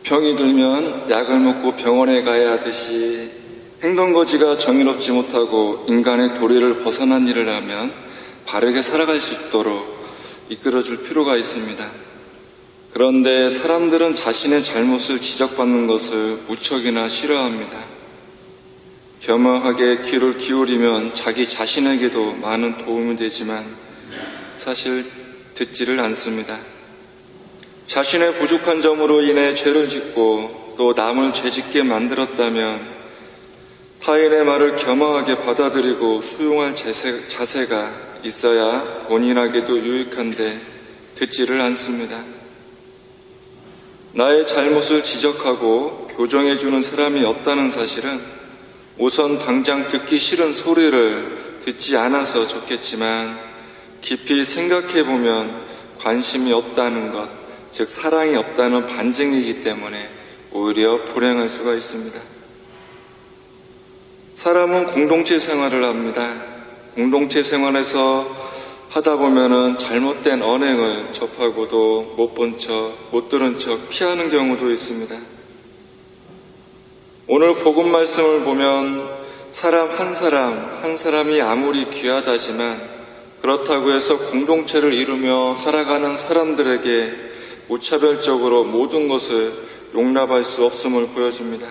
병이 들면 약을 먹고 병원에 가야 하듯이 행동거지가 정의롭지 못하고 인간의 도리를 벗어난 일을 하면 바르게 살아갈 수 있도록 이끌어줄 필요가 있습니다. 그런데 사람들은 자신의 잘못을 지적받는 것을 무척이나 싫어합니다. 겸허하게 귀를 기울이면 자기 자신에게도 많은 도움이 되지만 사실 듣지를 않습니다. 자신의 부족한 점으로 인해 죄를 짓고 또 남을 죄짓게 만들었다면 타인의 말을 겸허하게 받아들이고 수용할 자세가 있어야 본인에게도 유익한데 듣지를 않습니다. 나의 잘못을 지적하고 교정해주는 사람이 없다는 사실은 우선 당장 듣기 싫은 소리를 듣지 않아서 좋겠지만 깊이 생각해보면 관심이 없다는 것, 즉 사랑이 없다는 반증이기 때문에 오히려 불행할 수가 있습니다. 사람은 공동체 생활을 합니다. 공동체 생활에서 하다 보면은 잘못된 언행을 접하고도 못 본 척, 못 들은 척 피하는 경우도 있습니다. 오늘 복음 말씀을 보면 사람 한 사람이 아무리 귀하다지만 그렇다고 해서 공동체를 이루며 살아가는 사람들에게 무차별적으로 모든 것을 용납할 수 없음을 보여줍니다.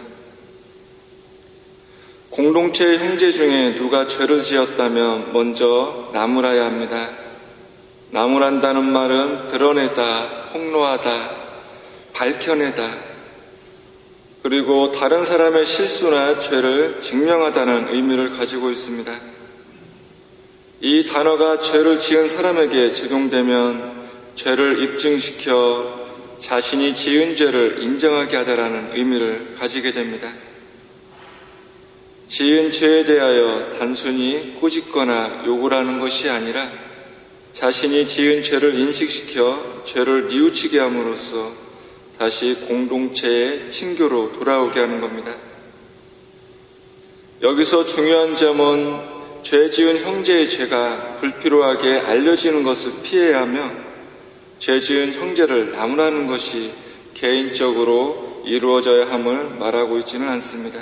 공동체의 형제 중에 누가 죄를 지었다면 먼저 나무라야 합니다. 나무란다는 말은 드러내다, 폭로하다, 밝혀내다, 그리고 다른 사람의 실수나 죄를 증명하다는 의미를 가지고 있습니다. 이 단어가 죄를 지은 사람에게 적용되면 죄를 입증시켜 자신이 지은 죄를 인정하게 하다라는 의미를 가지게 됩니다. 지은 죄에 대하여 단순히 꾸짖거나 욕을 하는 것이 아니라 자신이 지은 죄를 인식시켜 죄를 뉘우치게 함으로써 다시 공동체의 친교로 돌아오게 하는 겁니다. 여기서 중요한 점은 죄 지은 형제의 죄가 불필요하게 알려지는 것을 피해야 하며 죄 지은 형제를 나무라는 것이 개인적으로 이루어져야 함을 말하고 있지는 않습니다.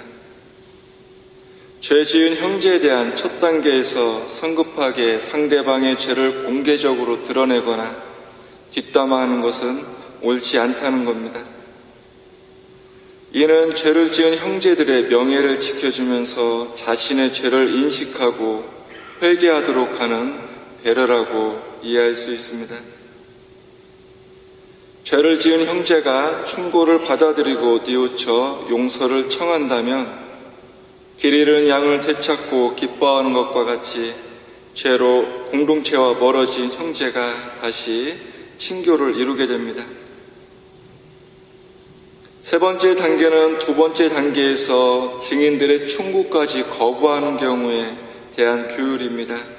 죄 지은 형제에 대한 첫 단계에서 성급하게 상대방의 죄를 공개적으로 드러내거나 뒷담화하는 것은 옳지 않다는 겁니다. 이는 죄를 지은 형제들의 명예를 지켜주면서 자신의 죄를 인식하고 회개하도록 하는 배려라고 이해할 수 있습니다. 죄를 지은 형제가 충고를 받아들이고 뉘우쳐 용서를 청한다면 길 잃은 양을 되찾고 기뻐하는 것과 같이 죄로 공동체와 멀어진 형제가 다시 친교를 이루게 됩니다. 세 번째 단계는 두 번째 단계에서 증인들의 충고까지 거부하는 경우에 대한 규율입니다.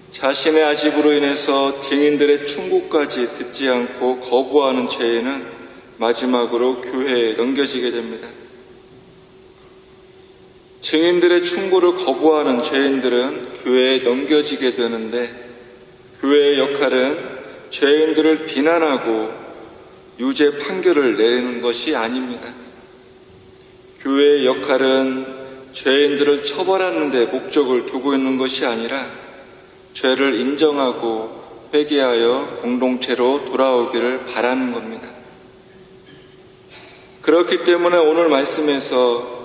자신의 아집으로 인해서 증인들의 충고까지 듣지 않고 거부하는 죄에는 마지막으로 교회에 넘겨지게 됩니다. 증인들의 충고를 거부하는 죄인들은 교회에 넘겨지게 되는데 교회의 역할은 죄인들을 비난하고 유죄 판결을 내는 것이 아닙니다. 교회의 역할은 죄인들을 처벌하는 데 목적을 두고 있는 것이 아니라 죄를 인정하고 회개하여 공동체로 돌아오기를 바라는 겁니다. 그렇기 때문에 오늘 말씀에서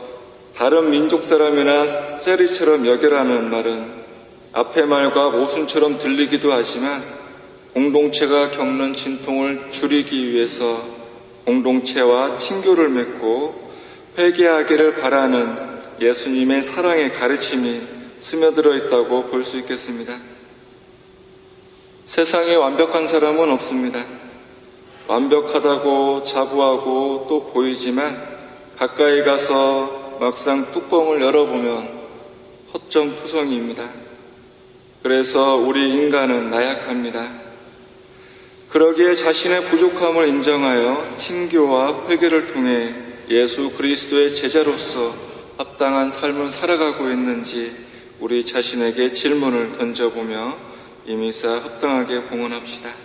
다른 민족 사람이나 쩌리처럼 여겨라는 말은 앞의 말과 모순처럼 들리기도 하지만 공동체가 겪는 진통을 줄이기 위해서 공동체와 친교를 맺고 회개하기를 바라는 예수님의 사랑의 가르침이 스며들어 있다고 볼 수 있겠습니다. 세상에 완벽한 사람은 없습니다. 완벽하다고 자부하고 또 보이지만 가까이 가서 막상 뚜껑을 열어보면 헛정투성이입니다. 그래서 우리 인간은 나약합니다. 그러기에 자신의 부족함을 인정하여 친교와 회개를 통해 예수 그리스도의 제자로서 합당한 삶을 살아가고 있는지 우리 자신에게 질문을 던져보며 이미사 합당하게 봉헌합시다.